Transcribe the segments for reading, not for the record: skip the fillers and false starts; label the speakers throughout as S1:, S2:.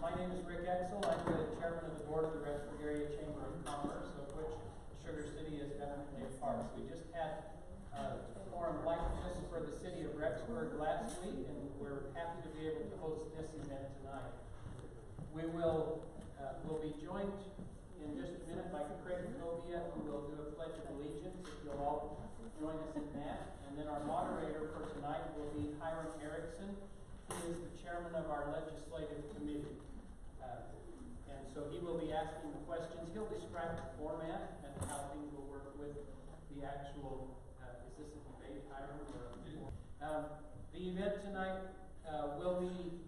S1: My name is Rick Exel. I'm the chairman of the board of the Rexburg Area Chamber of Commerce, of which Sugar City is definitely a part. We just had a forum like this for the city of Rexburg last week, and we're happy to be able to host this event tonight. We will we'll be joined in just a minute by Craig Tobia, who will do a pledge of allegiance. If you'll all join us in that. And then our moderator for tonight will be Hiram Erickson. He is the chairman of our legislative committee. And so he will be asking the questions. He'll describe the format and how things will work with the actual, is this a debate, Hiram? The event tonight will be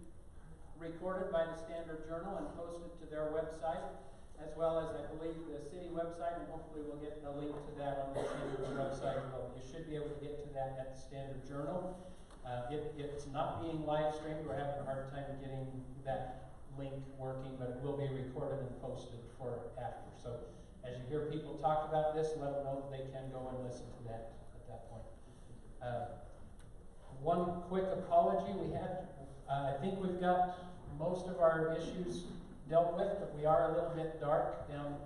S1: recorded by the Standard Journal and posted to their website, as well as, I believe, the city website, and hopefully we'll get a link to that on the Chamber's website. Well, you should be able to get to that at the Standard Journal. It's not being live streamed. We're having a hard time getting that link working, but it will be recorded and posted for after. So as you hear people talk about this, let them know that they can go and listen to that at that point. One quick apology. I think we've got most of our issues dealt with, but we are a little bit dark down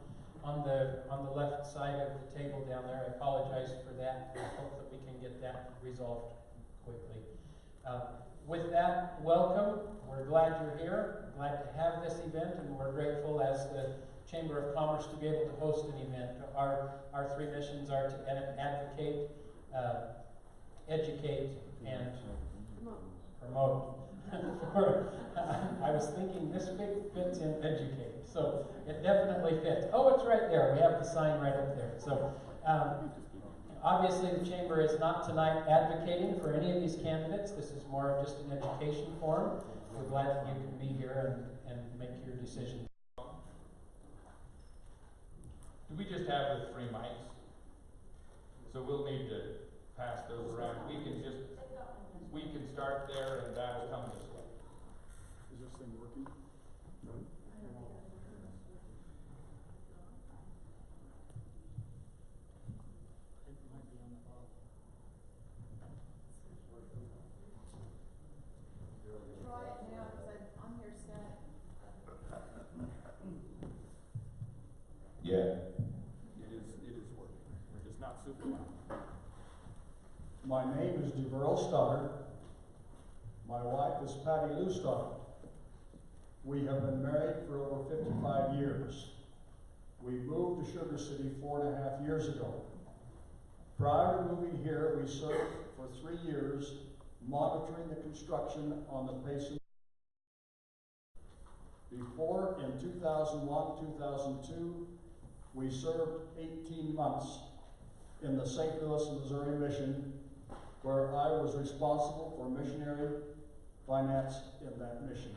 S1: on the left side of the table down there. I apologize for that. I hope that we can get that resolved quickly. With that, welcome. We're glad you're here. Glad to have this event, and we're grateful as the Chamber of Commerce to be able to host an event. Our three missions are to advocate, educate, and promote. I was thinking this fits in educate, so it definitely fits. Oh, it's right there. We have the sign right up there. So obviously the Chamber is not tonight advocating for any of these candidates. This is more of just an education forum. We're glad that you can be here and make your decision.
S2: Do we just have the 3 mics? So we'll need to pass those around. We can start there and that'll come this way.
S3: Is this thing working? No?
S1: It might be on the bottom.
S4: Try it now, because I'm here set.
S2: Yeah.
S3: It is working. It's not super loud.
S5: My name is DeVerl Stoddard. My wife is Patty Lou Stoddard. We have been married for over 55 years. We moved to Sugar City 4.5 years ago. Prior to moving here, we served for 3 years monitoring the construction on the Payson. Before, in 2001-2002, we served 18 months in the St. Louis, Missouri mission, where I was responsible for missionary finance in that mission.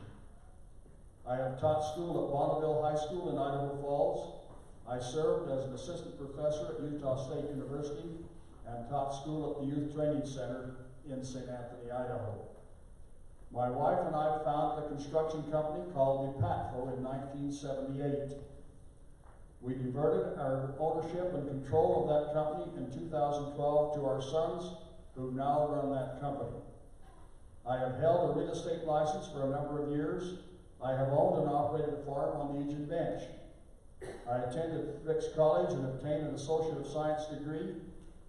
S5: I have taught school at Bonneville High School in Idaho Falls. I served as an assistant professor at Utah State University and taught school at the Youth Training Center in St. Anthony, Idaho. My wife and I founded a construction company called DePatco in 1978. We diverted our ownership and control of that company in 2012 to our sons, who now run that company. I have held a real estate license for a number of years. I have owned and operated a farm on the Indian Bench. I attended Ricks College and obtained an Associate of Science degree,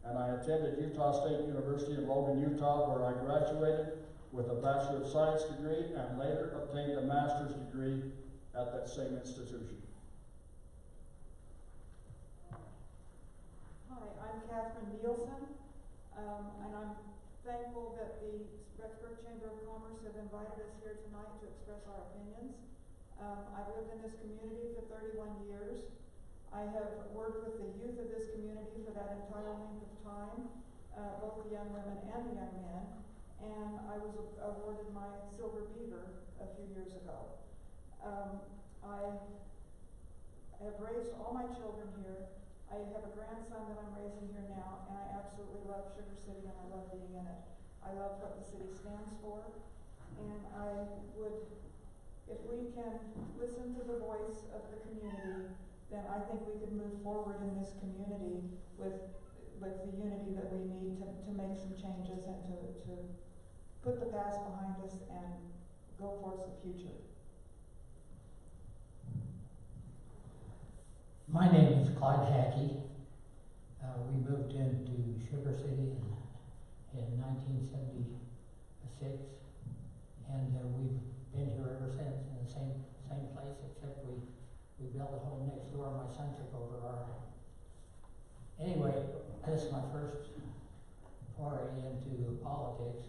S5: and I attended Utah State University in Logan, Utah, where I graduated with a Bachelor of Science degree and later obtained a Master's degree at that same institution.
S6: Hi, I'm Catherine Nielsen. And I'm thankful that the Rexburg Chamber of Commerce have invited us here tonight to express our opinions. I've lived in this community for 31 years. I have worked with the youth of this community for that entire length of time, both the young women and the young men. And I was awarded my Silver Beaver a few years ago. I have raised all my children here. I have a grandson that I'm raising here now, and I absolutely love Sugar City, and I love being in it. I love what the city stands for, and I would, if we can listen to the voice of the community, then I think we could move forward in this community with the unity that we need to make some changes and to put the past behind us and go towards the future.
S7: Clyde Hackey. We moved into Sugar City in 1976, and we've been here ever since in the same place, except we built a home next door. My son took over our home. Anyway, this is my first foray into politics,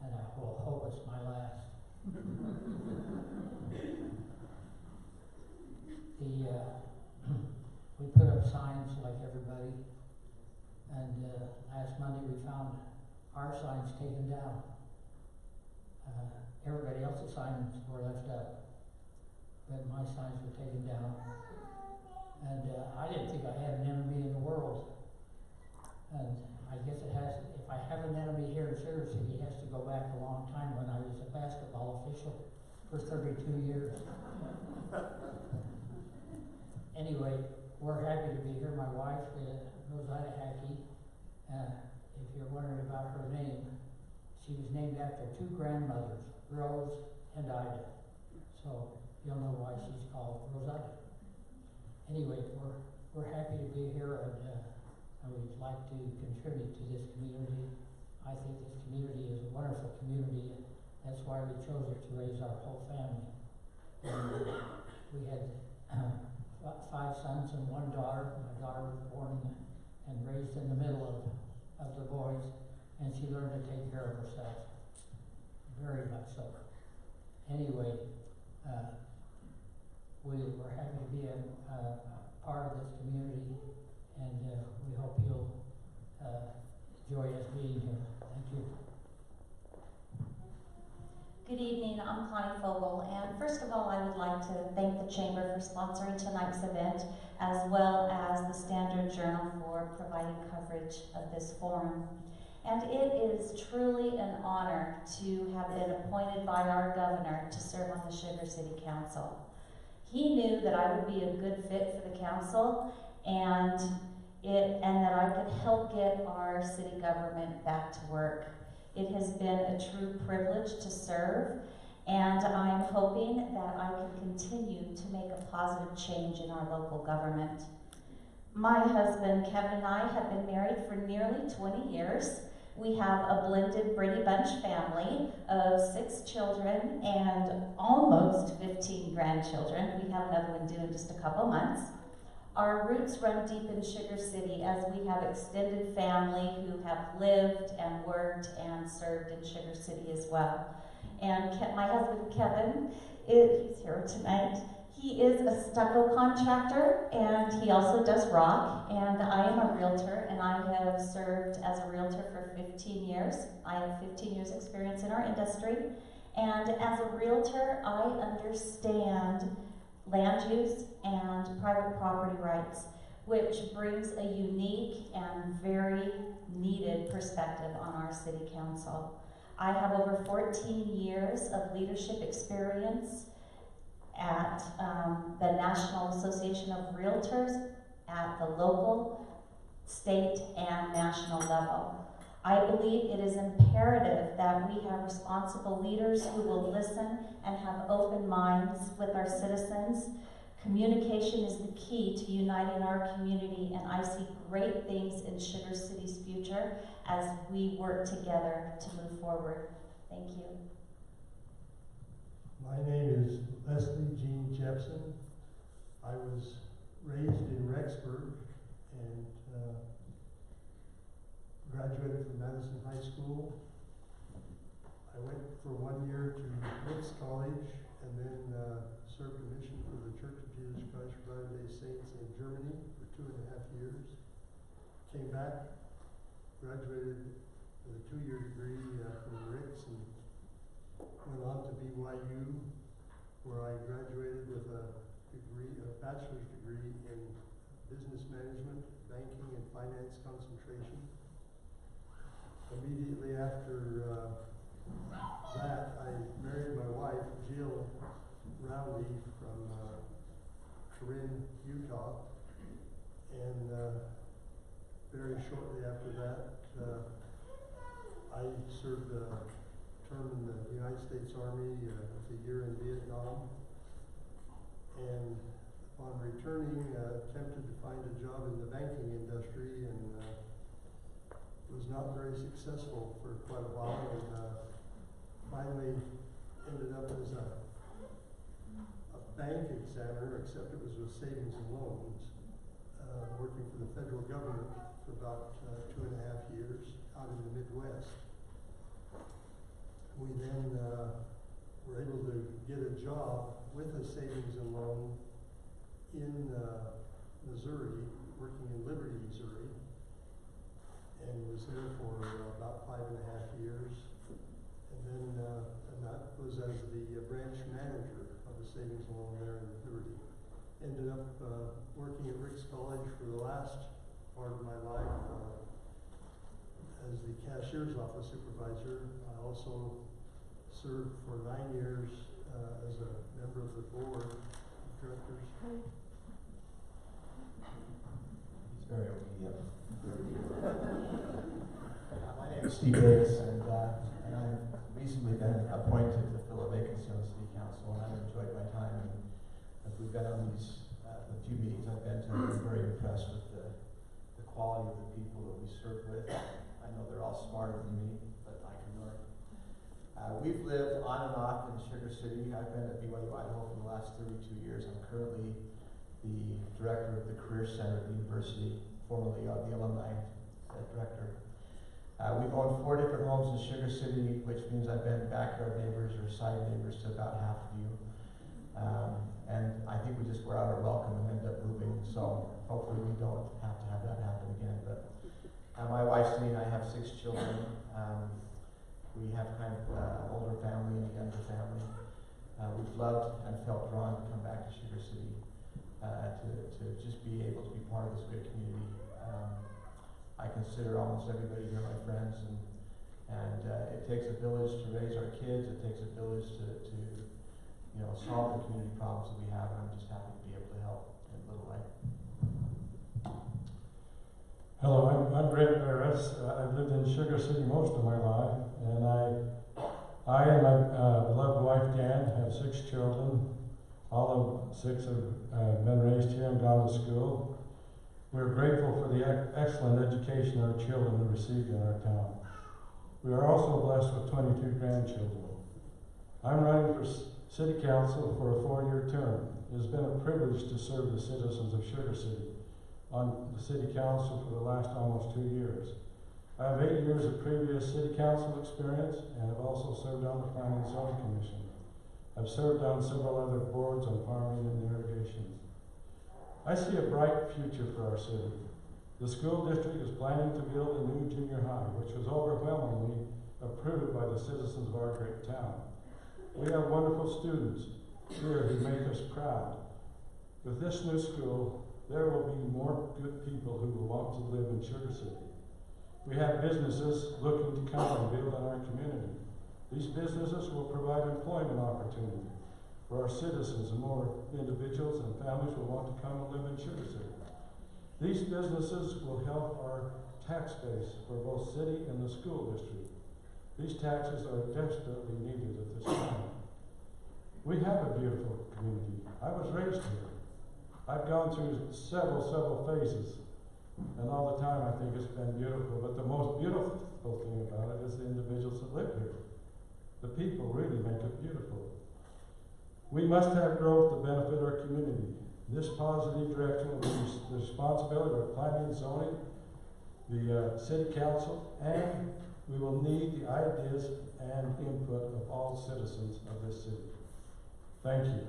S7: and I will hope it's my last. We put up signs like everybody, and last Monday we found our signs taken down. Everybody else's signs were left up, but my signs were taken down. And I didn't think I had an enemy in the world. And I guess it has, if I have an enemy here in Sugar City, it has to go back a long time when I was a basketball official for 32 years. Anyway, we're happy to be here. My wife, Rosetta Hackey, if you're wondering about her name, she was named after two grandmothers, Rose and Ida. So you'll know why she's called Rosetta. Anyway, we're happy to be here, and we'd like to contribute to this community. I think this community is a wonderful community. That's why we chose it to raise our whole family. And we had 5 sons and 1 daughter. My daughter was born and raised in the middle of the boys, and she learned to take care of herself. Very much so. Anyway, we're happy to be a part of this community, and we hope you'll enjoy us being here. Thank you.
S8: Good evening, I'm Connie Fogel, and first of all I would like to thank the Chamber for sponsoring tonight's event, as well as the Standard Journal for providing coverage of this forum. And it is truly an honor to have been appointed by our governor to serve on the Sugar City Council. He knew that I would be a good fit for the council, and that I could help get our city government back to work. It has been a true privilege to serve, and I'm hoping that I can continue to make a positive change in our local government. My husband, Kevin, and I have been married for nearly 20 years. We have a blended Brady Bunch family of 6 children and almost 15 grandchildren. We have another one due in just a couple months. Our roots run deep in Sugar City, as we have extended family who have lived and worked and served in Sugar City as well. And my husband, Kevin, he's here tonight. He is a stucco contractor, and he also does rock, and I am a realtor, and I have served as a realtor for 15 years. I have 15 years experience in our industry, and as a realtor, I understand land use and private property rights, which brings a unique and very needed perspective on our city council. I have over 14 years of leadership experience at the National Association of Realtors at the local, state, and national level. I believe it is imperative that we have responsible leaders who will listen and have open minds with our citizens. Communication is the key to uniting our community, and I see great things in Sugar City's future as we work together to move forward. Thank you.
S9: My name is Leslie Jean Jepson. I was raised in Rexburg and graduated from Madison High School. I went for 1 year to Brooks College and then served a mission for the Church of Jesus Christ of Latter-day Saints in Germany for 2.5 years. Came back, graduated with a 2-year degree from Rix, and went on to BYU, where I graduated with a bachelor's degree in business management, banking, and finance concentration. Immediately after that, I married my wife, Jill Roundy, from Corinne, Utah, and very shortly after that, I served a term in the United States Army, with a year in Vietnam, and upon returning, attempted to find a job in the banking industry and was not very successful for quite a while, and finally ended up as a bank examiner, except it was with savings and loans, working for the federal government for about 2.5 years out in the Midwest. We then were able to get a job with a savings and loan in Missouri, working in Liberty, Missouri, and was there for about 5.5 years. And then and that was as the branch manager of the savings and loan there in Liberty. Ended up working at Ricks College for the last part of my life as the cashier's office supervisor. I also served for 9 years as a member of the board of directors.
S10: He's very obedient. My name is Steve Davis, and I've recently been appointed to fill a vacancy on the city council, and I've enjoyed my time. And as we've been on these the few meetings I've been to, I've been very impressed with the quality of the people that we serve with. I know they're all smarter than me, but I can learn. We've lived on and off in Sugar City. I've been at BYU Idaho for the last 32 years. I'm currently the director of the Career Center at the university, formerly the alumni director. We've owned 4 different homes in Sugar City, which means I've been backyard neighbors or side neighbors to about half of you. And I think we just were out our welcome and ended up moving, so hopefully we don't have to have that happen again. But my wife Cindy and I have 6 children. We have kind of an older family and a younger family. We've loved and felt drawn to come back to Sugar City to just be able to be part of this great community. I consider almost everybody here my friends, and it takes a village to raise our kids. It takes a village to solve the community problems that we have, and I'm just happy to be able to help in a little way.
S11: Hello, I'm Brent Barris. I've lived in Sugar City most of my life, and I and my beloved wife Dan have 6 children. All of 6 have been raised here and gone to school. We're grateful for the excellent education our children have received in our town. We are also blessed with 22 grandchildren. I'm running for City Council for a 4-year term. It has been a privilege to serve the citizens of Sugar City on the City Council for the last almost 2 years. I have 8 years of previous City Council experience and have also served on the Planning and Zoning Commission. I've served on several other boards on farming and irrigation. I see a bright future for our city. The school district is planning to build a new junior high, which was overwhelmingly approved by the citizens of our great town. We have wonderful students here who make us proud. With this new school, there will be more good people who will want to live in Sugar City. We have businesses looking to come and build in our community. These businesses will provide employment opportunity for our citizens, and more individuals and families will want to come and live in Sugar City. These businesses will help our tax base for both city and the school district. These taxes are desperately needed at this time. We have a beautiful community. I was raised here. I've gone through several phases, and all the time I think it's been beautiful, but the most beautiful thing about it is the individuals that live here. The people really make it beautiful. We must have growth to benefit our community. This positive direction will be the responsibility of planning and zoning, the city council, and we will need the ideas and input of all citizens of this city. Thank you.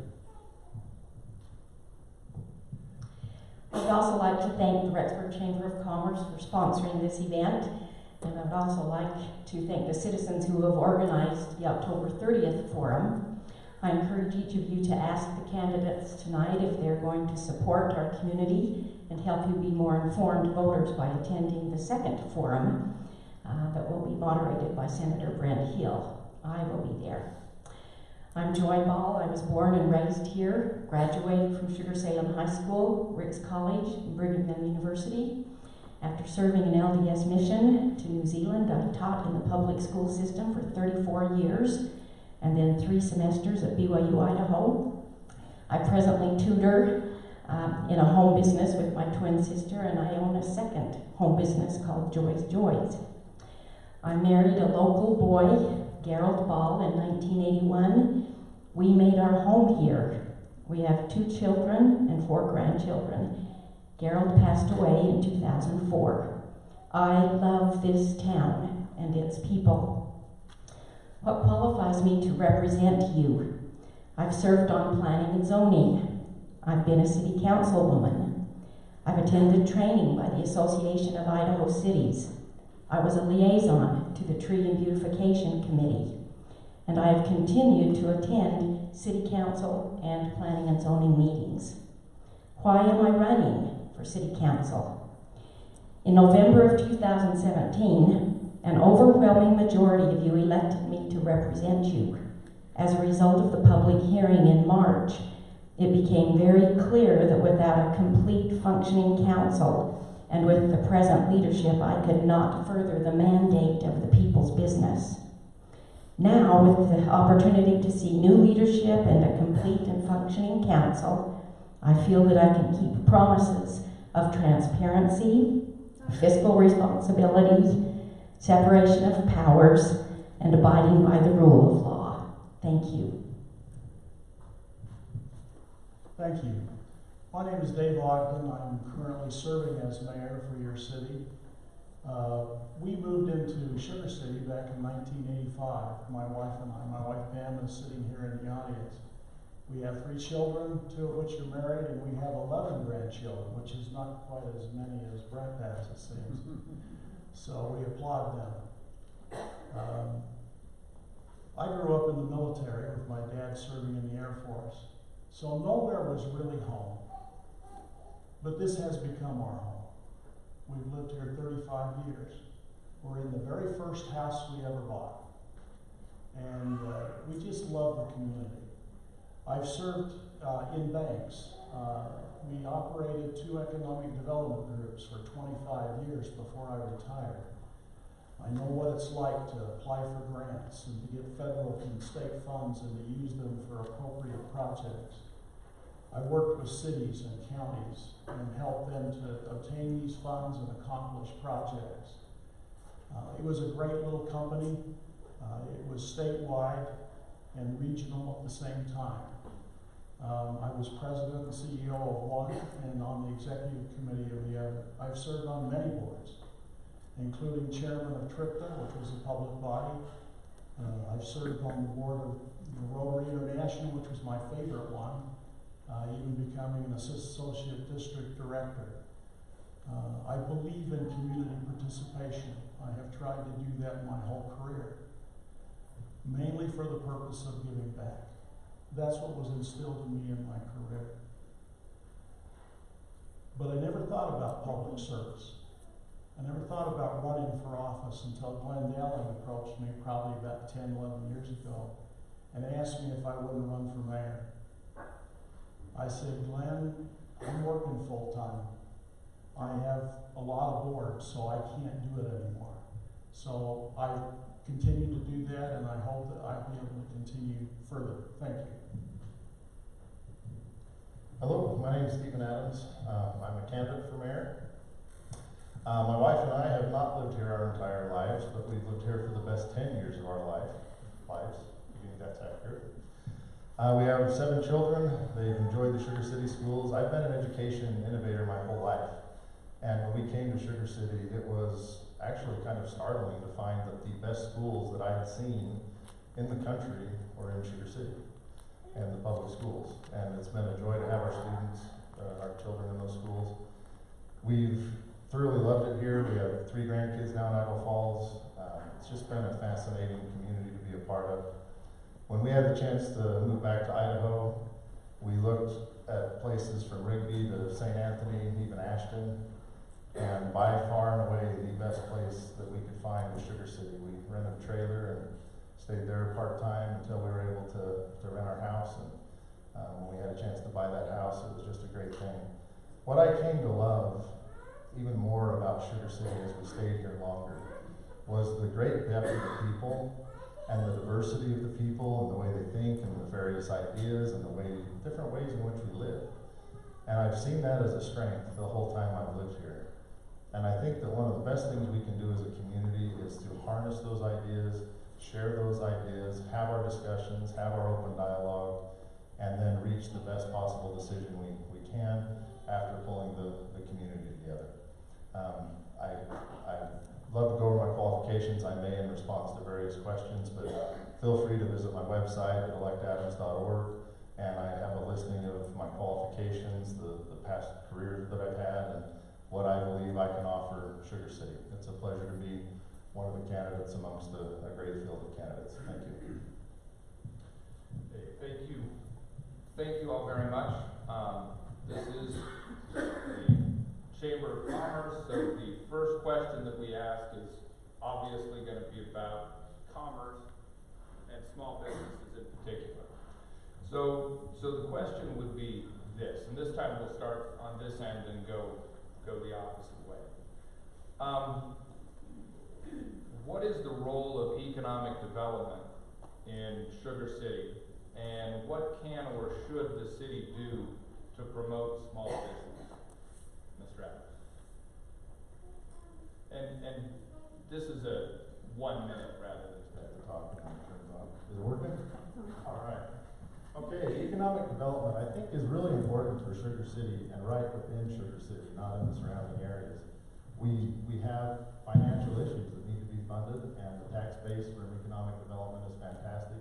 S12: I'd also like to thank the Rexburg Chamber of Commerce for sponsoring this event, and I'd also like to thank the citizens who have organized the October 30th forum. I encourage each of you to ask the candidates tonight if they're going to support our community and help you be more informed voters by attending the second forum that will be moderated by Senator Brent Hill. I will be there. I'm Joy Ball. I was born and raised here, graduated from Sugar Salem High School, Ricks College, and Brigham Young University. After serving an LDS mission to New Zealand, I taught in the public school system for 34 years, and then 3 semesters at BYU Idaho. I presently tutor in a home business with my twin sister, and I own a second home business called Joy's Joys. I married a local boy, Gerald Ball, in 1981. We made our home here. We have 2 children and 4 grandchildren. Gerald passed away in 2004. I love this town and its people. What qualifies me to represent you? I've served on planning and zoning. I've been a city councilwoman. I've attended training by the Association of Idaho Cities. I was a liaison to the Tree and Beautification Committee. And I have continued to attend city council and planning and zoning meetings. Why am I running for city council? In November of 2017, an overwhelming majority of you elected me to represent you. As a result of the public hearing in March, it became very clear that without a complete functioning council and with the present leadership, I could not further the mandate of the people's business. Now, with the opportunity to see new leadership and a complete and functioning council, I feel that I can keep promises of transparency, fiscal responsibility, separation of powers, and abiding by the rule of law. Thank you.
S5: Thank you. My name is Dave Ogden. I'm currently serving as mayor for your city. We moved into Sugar City back in 1985, my wife and I. My wife Pam is sitting here in the audience. We have 3 children, 2 of which are married, and we have 11 grandchildren, which is not quite as many as Brent has, it seems. So we applaud them. I grew up in the military with my dad serving in the Air Force. So nowhere was really home. But this has become our home. We've lived here 35 years. We're in the very first house we ever bought. And we just love the community. I've served in banks. We operated 2 economic development groups for 25 years before I retired. I know what it's like to apply for grants and to get federal and state funds and to use them for appropriate projects. I worked with cities and counties and helped them to obtain these funds and accomplish projects. It was a great little company. It was statewide and regional at the same time. I was president and CEO of one and on the executive committee of the other. I've served on many boards, including chairman of TRIPTA, which was a public body. I've served on the board of Rotary International, which was my favorite one, even becoming an associate district director. I believe in community participation. I have tried to do that my whole career, mainly for the purpose of giving back. That's what was instilled in me in my career. But I never thought about public service. I never thought about running for office until Glenn Dowling approached me probably about 10, 11 years ago and asked me if I wouldn't run for mayor. I said, Glenn, I'm working full time. I have a lot of boards, so I can't do it anymore. So I continue to do that, and I hope that I'll be able to continue further. Thank you.
S13: Hello, my name is Stephen Adams. I'm a candidate for mayor. My wife and I have not lived here our entire lives, but we've lived here for the best 10 years of our lives. You think that's accurate? We have 7 children. They've enjoyed the Sugar City schools. I've been an education innovator my whole life. And when we came to Sugar City, it was actually kind of startling to find that the best schools that I had seen in the country were in Sugar City and the public schools. And it's been a joy to have our students, our children in those schools. We've thoroughly loved it here. We have 3 grandkids now in Idaho Falls. It's just been a fascinating community to be a part of. When we had the chance to move back to Idaho, we looked at places from Rigby to St. Anthony, even Ashton. And by far and away, the best place that we could find was Sugar City. We rented a trailer and stayed there part-time until we were able to rent our house. And when we had a chance to buy that house, it was just a great thing. What I came to love even more about Sugar City as we stayed here longer was the great depth of the people and the diversity of the people and the way they think and the various ideas and the different ways in which we live. And I've seen that as a strength the whole time I've lived here. And I think that one of the best things we can do as a community is to harness those ideas, share those ideas, have our discussions, have our open dialogue, and then reach the best possible decision we can after pulling the community together. I'd love to go over my qualifications. I may in response to various questions, but feel free to visit my website at electadams.org, and I have a listing of my qualifications, the past careers that I've had, and what I believe I can offer Sugar City. It's a pleasure to be one of the candidates amongst a great field of candidates. Thank you.
S2: Okay, thank you. Thank you all very much. This is the Chamber of Commerce, so the first question that we ask is obviously going to be about commerce and small businesses in particular. So the question would be this, and this time we'll start on this end and go the opposite way. What is the role of economic development in Sugar City, and what can or should the city do to promote small business? Mr. Adams. And this is a 1 minute rather than
S13: at the top and it turns on. Is it working? All right. Okay, economic development I think is really important for Sugar City and right within Sugar City, not in the surrounding areas. We have financial issues that need to be funded, and the tax base for economic development is fantastic.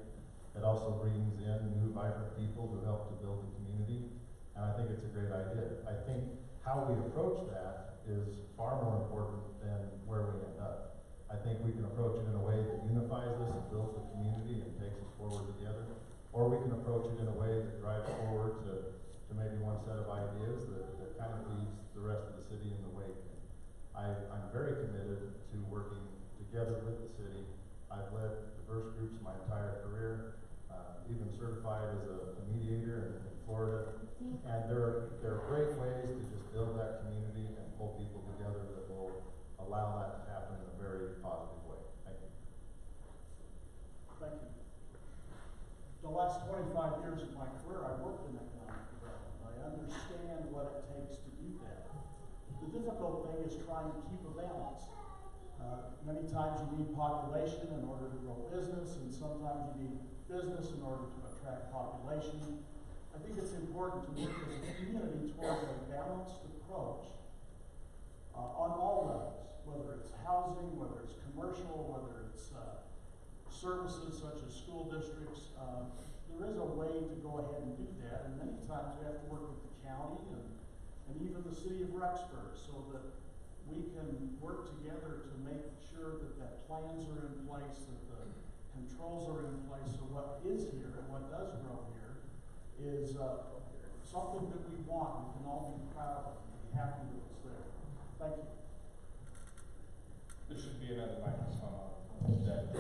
S13: It also brings in new, vibrant people who help to build the community, and I think it's a great idea. I think how we approach that is far more important than where we end up. I think we can approach it in a way that unifies us and builds the community and takes us forward together, or we can approach it in a way that drives forward to maybe one set of ideas that kind of leaves the rest of the city in the wake. I'm very committed to working together with the city. I've led diverse groups my entire career, even certified as a mediator in Florida. And there are great ways to just build that community and pull people together that will allow that to happen in a very positive way. Thank you.
S5: Thank you. The last 25 years of my career, I worked in economic development. I understand what it takes to do that. The difficult thing is trying to keep a balance. Many times you need population in order to grow business, and sometimes you need business in order to attract population. I think it's important to work as a community towards a balanced approach on all levels, whether it's housing, whether it's commercial, whether it's services such as school districts. There is a way to go ahead and do that, and many times we have to work with the county and even the city of Rexburg so that we can work together to make sure that plans are in place, that the controls are in place, so what is here and what does grow here is something that we want, we can all be proud of and be happy that it's there. Thank you.
S2: There should be another microphone on that.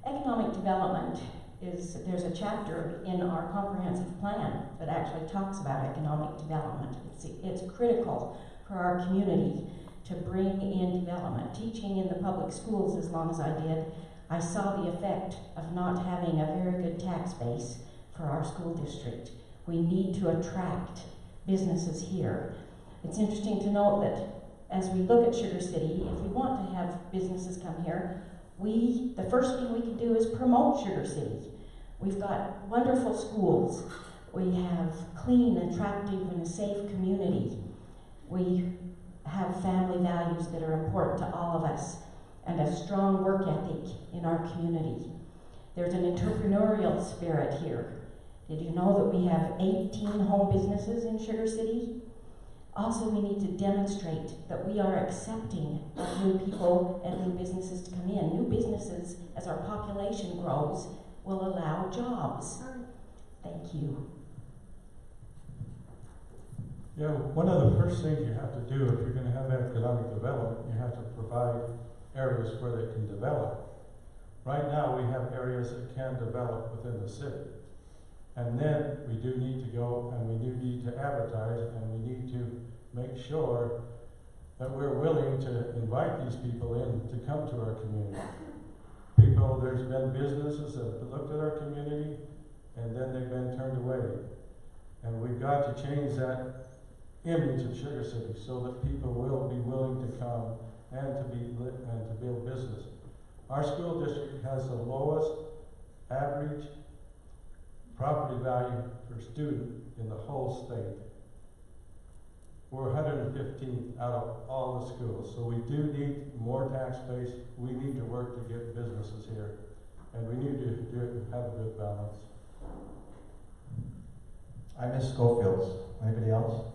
S12: Economic development there's a chapter in our comprehensive plan that actually talks about economic development. It's critical for our community to bring in development. Teaching in the public schools as long as I did, I saw the effect of not having a very good tax base for our school district. We need to attract businesses here. It's interesting to note that as we look at Sugar City, if we want to have businesses come here, the first thing we can do is promote Sugar City. We've got wonderful schools. We have clean, attractive, and a safe community. We have family values that are important to all of us, and a strong work ethic in our community. There's an entrepreneurial spirit here. Did you know that we have 18 home businesses in Sugar City? Also, we need to demonstrate that we are accepting of new people and new businesses to come in. New businesses, as our population grows, will allow jobs. Thank you.
S11: Yeah, one of the first things you have to do if you're going to have economic development, you have to provide areas where they can develop. Right now, we have areas that can develop within the city. And then we do need to go and we do need to advertise and we need to make sure that we're willing to invite these people in to come to our community. There's been businesses that have looked at our community and then they've been turned away. we've got to change that image of Sugar City so that people will be willing to come and to build business. Our school district has the lowest average property value per student in the whole state. We're 115th out of all the schools, so we do need more tax base. We need to work to get businesses here, and we need to have a good balance.
S10: I miss Schofields. Anybody else?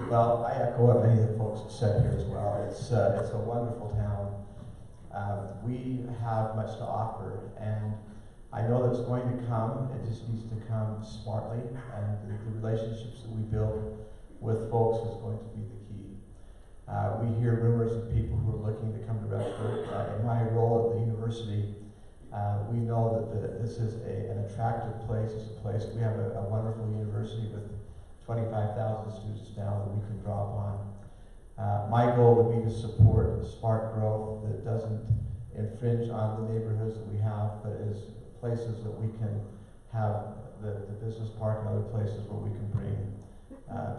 S10: Well, I echo what many of the folks have said here as well. It's a wonderful town. We have much to offer, and I know that it's going to come. It just needs to come smartly, and the relationships that we build with folks is going to be the key. We hear rumors of people who are looking to come to Rexburg. In my role at the university, we know that this is an attractive place. It's a place, we have a wonderful university with 25,000 students now that we can draw upon. My goal would be to support smart growth that doesn't infringe on the neighborhoods that we have, but is places that we can have the business park and other places where we can bring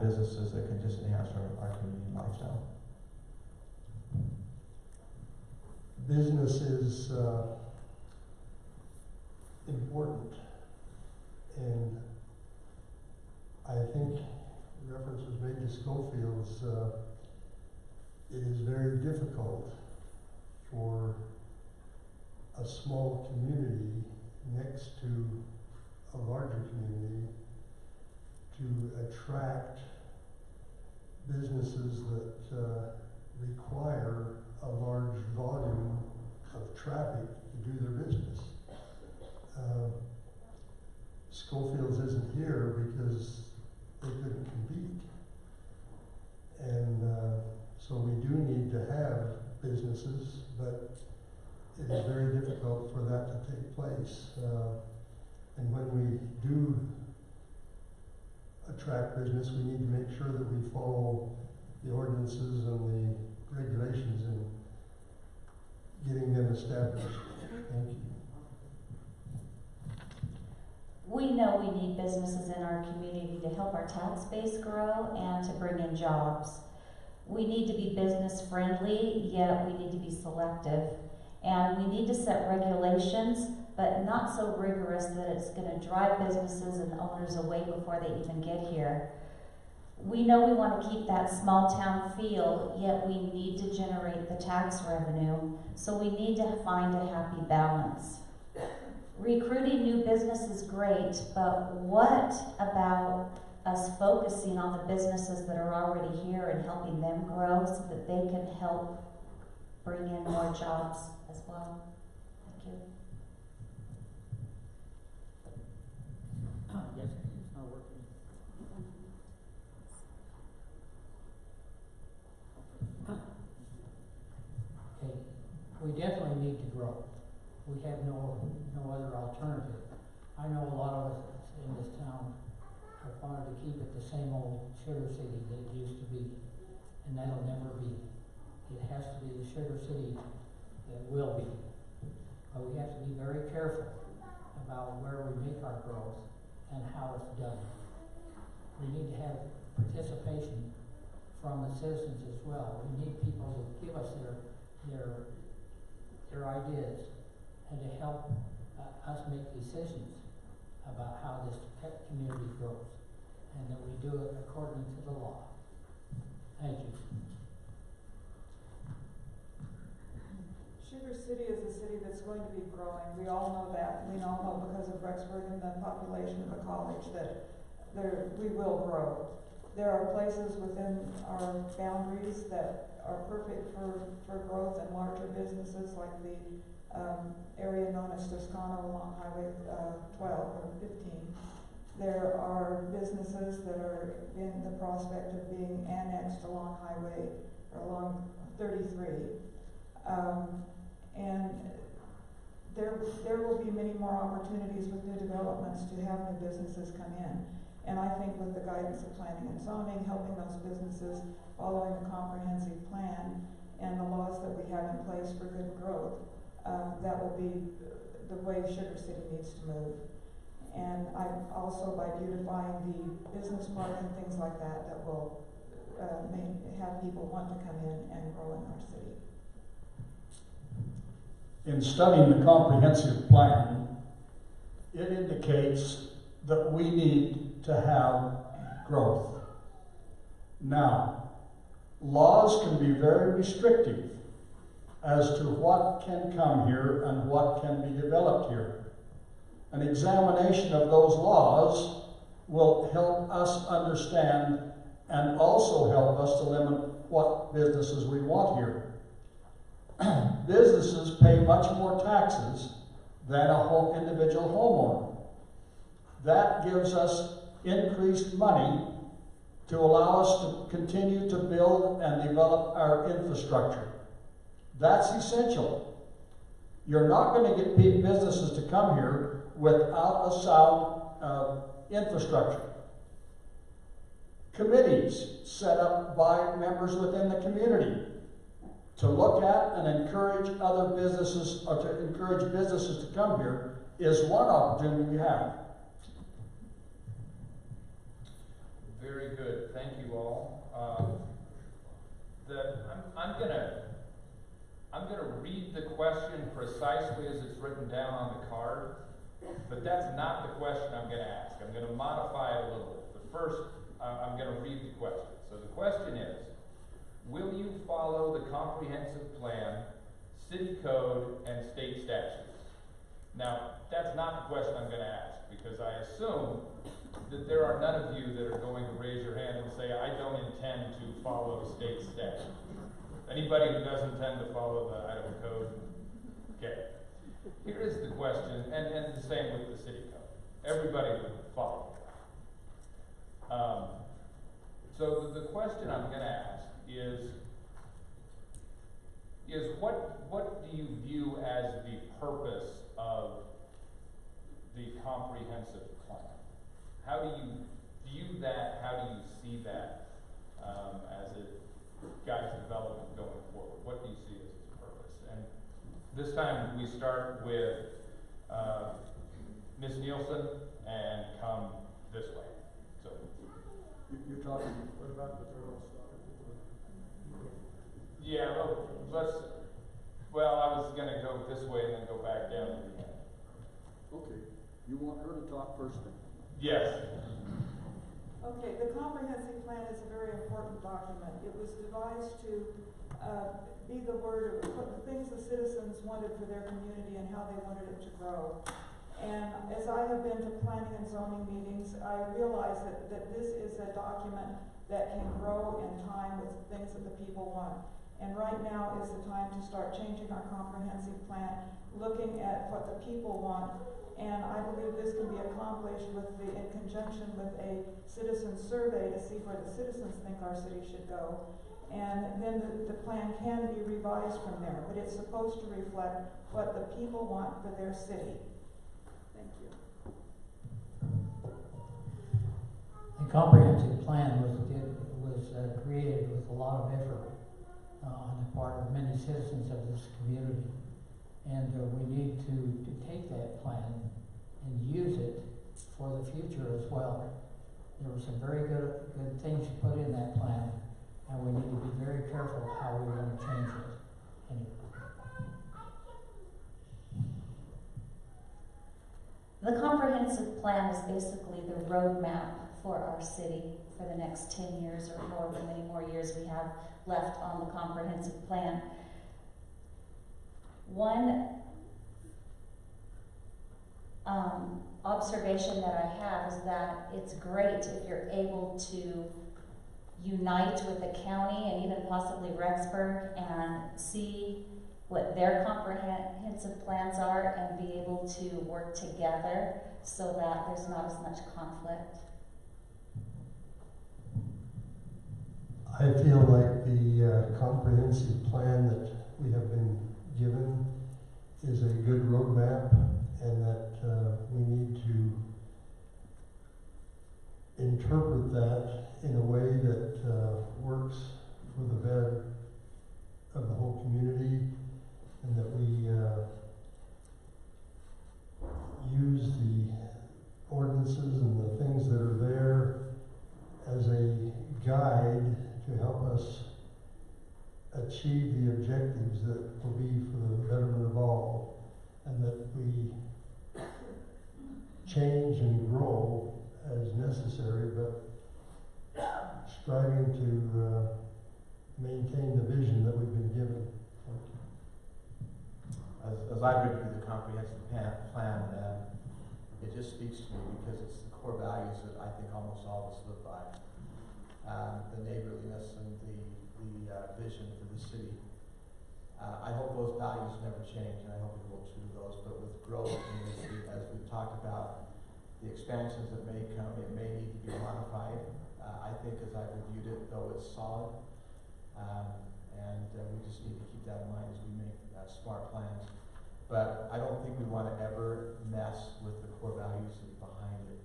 S10: businesses that can just enhance our community lifestyle.
S9: Business is important, and I think reference was made to Schofield's. It is very difficult for a small community next to a larger community to attract businesses that require a large volume of traffic to do their business. Schofield's isn't here because they couldn't compete. And so we do need to have businesses, but it is very difficult for that to take place. And when we do attract business, we need to make sure that we follow the ordinances and the regulations in getting them established. Thank you.
S8: We know we need businesses in our community to help our tax base grow and to bring in jobs. We need to be business friendly, yet we need to be selective. And we need to set regulations, but not so rigorous that it's going to drive businesses and owners away before they even get here. We know we want to keep that small town feel, yet we need to generate the tax revenue. So we need to find a happy balance. Recruiting new business is great, but what about us focusing on the businesses that are already here and helping them grow so that they can help bring in more jobs as well? Thank you.
S1: Yes, it's not working.
S7: Okay, we definitely need to grow. We have no other alternative. I know a lot of us in this town have wanted to keep it the same old Sugar City that it used to be, and that'll never be. It has to be the Sugar City that will be. But we have to be very careful about where we make our growth and how it's done. We need to have participation from the citizens as well. We need people to give us their ideas and to help us make decisions about how this community grows, and that we do it according to the law. Thank you.
S6: Sugar City is a city that's going to be growing. We all know that. We all know because of Rexburg and the population of the college that we will grow. There are places within our boundaries that are perfect for growth and larger businesses, like the area known as Toscano along Highway 12 or 15. There are businesses that are in the prospect of being annexed along Highway or along 33. And there will be many more opportunities with new developments to have new businesses come in. And I think with the guidance of planning and zoning, helping those businesses, following the comprehensive plan and the laws that we have in place for good growth, that will be the way Sugar City needs to move. And also by beautifying the business park and things like that, that will have people want to come in and grow in our city.
S5: In studying the comprehensive plan, it indicates that we need to have growth. Now, laws can be very restrictive as to what can come here and what can be developed here. An examination of those laws will help us understand and also help us to limit what businesses we want here. Businesses pay much more taxes than a individual homeowner. That gives us increased money to allow us to continue to build and develop our infrastructure. That's essential. You're not going to get businesses to come here without a sound infrastructure. Committees set up by members within the community to look at and encourage other businesses, or to encourage businesses to come here, is one opportunity we have.
S2: Very good, thank you all. I'm gonna read the question precisely as it's written down on the card, but that's not the question I'm gonna ask. I'm gonna modify it a little bit. But first, I'm gonna read the question. So the question is, will you follow the comprehensive plan, city code, and state statutes? Now, that's not the question I'm gonna ask, because I assume that there are none of you that are going to raise your hand and say, I don't intend to follow state statute. Anybody who doesn't intend to follow the Idaho code? Okay. Here is the question, and the same with the city code. Everybody would follow. So the question I'm going to ask is what do you view as the purpose of the comprehensive plan? How do you view that? How do you see that as it guides development going forward? What do you see as its purpose? And this time we start with Ms. Nielsen and come this way. So
S5: You're talking.
S3: What about the turtle stop?
S2: yeah, well, I was going to go this way and then go back down to the end.
S5: Okay. You want her to talk first then?
S2: Yes.
S6: Okay, the comprehensive plan is a very important document. It was devised to be the word of the things the citizens wanted for their community and how they wanted it to grow. And as I have been to planning and zoning meetings, I realize that this is a document that can grow in time with things that the people want. And right now is the time to start changing our comprehensive plan, looking at what the people want. And I believe this can be accomplished in conjunction with a citizen survey to see where the citizens think our city should go. And then the plan can be revised from there, but it's supposed to reflect what the people want for their city. Thank you.
S7: The comprehensive plan was created with a lot of effort on the part of many citizens of this community. And we need to take that plan and use it for the future as well. There were some very good things put in that plan, and we need to be very careful how we want to change it. Anyway.
S8: The comprehensive plan is basically the roadmap for our city for the next 10 years or however many more years we have left on the comprehensive plan. One observation that I have is that it's great if you're able to unite with the county and even possibly Rexburg and see what their comprehensive plans are and be able to work together so that there's not as much conflict.
S9: I feel like the comprehensive plan that we have been given is a good roadmap, and that we need to interpret that in a way that works for the better of the whole community, and that we use achieve the objectives that will be for the betterment of all, and that we change and grow as necessary, but striving to maintain the vision that we've been given. Thank you.
S10: As I read through the comprehensive plan, it just speaks to me because it's the core values that I think almost all of us live by. The neighborliness and the vision for the city. I hope those values never change, and I hope we hold true to those. But with growth in the city, as we've talked about, the expansions that may come, it may need to be modified. I think as I reviewed it, though, it's solid. And we just need to keep that in mind as we make smart plans. But I don't think we want to ever mess with the core values that are behind it.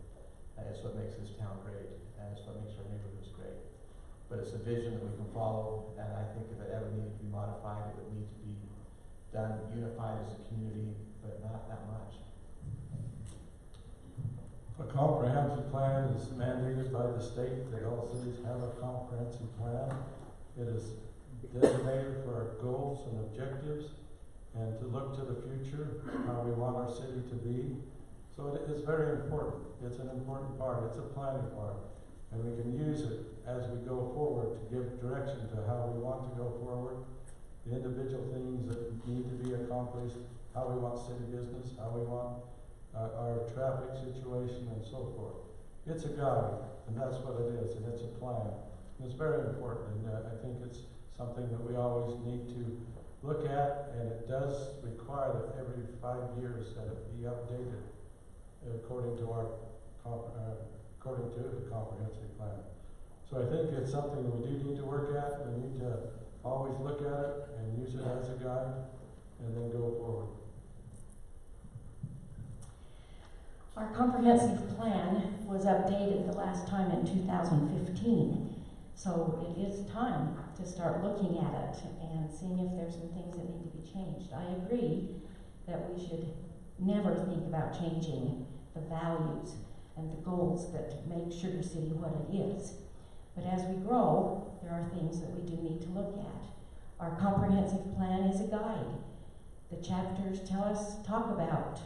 S10: It's what makes this town great, and it's what makes our neighborhoods great. But it's a vision that we can follow, and I think if it ever needed to be modified, it would need to be done unified as a community, but not that much.
S11: A comprehensive plan is mandated by the state that all cities have a comprehensive plan. It is designated for our goals and objectives and to look to the future, how we want our city to be. So it is very important. It's an important part. It's a planning part. And we can use it as we go forward to give direction to how we want to go forward, the individual things that need to be accomplished, how we want city business, how we want our traffic situation, and so forth. It's a guide, and that's what it is, and it's a plan. And it's very important, and I think it's something that we always need to look at, and it does require that every 5 years that it be updated according to the comprehensive plan. So I think it's something that we do need to work at. We need to always look at it and use it as a guide, and then go forward.
S12: Our comprehensive plan was updated the last time in 2015. So it is time to start looking at it and seeing if there's some things that need to be changed. I agree that we should never think about changing the values and the goals that make Sugar City what it is. But as we grow, there are things that we do need to look at. Our comprehensive plan is a guide. The chapters talk about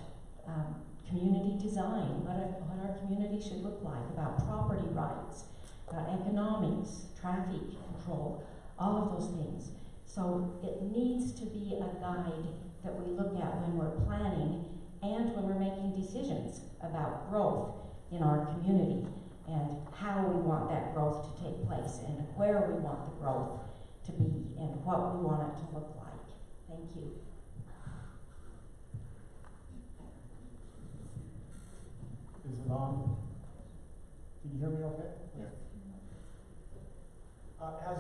S12: community design, what our community should look like, about property rights, about economics, traffic control, all of those things. So it needs to be a guide that we look at when we're planning and when we're making decisions about growth in our community and how we want that growth to take place and where we want the growth to be and what we want it to look like. Thank you.
S5: Is it on? Can you hear me okay?
S4: Yes.
S5: As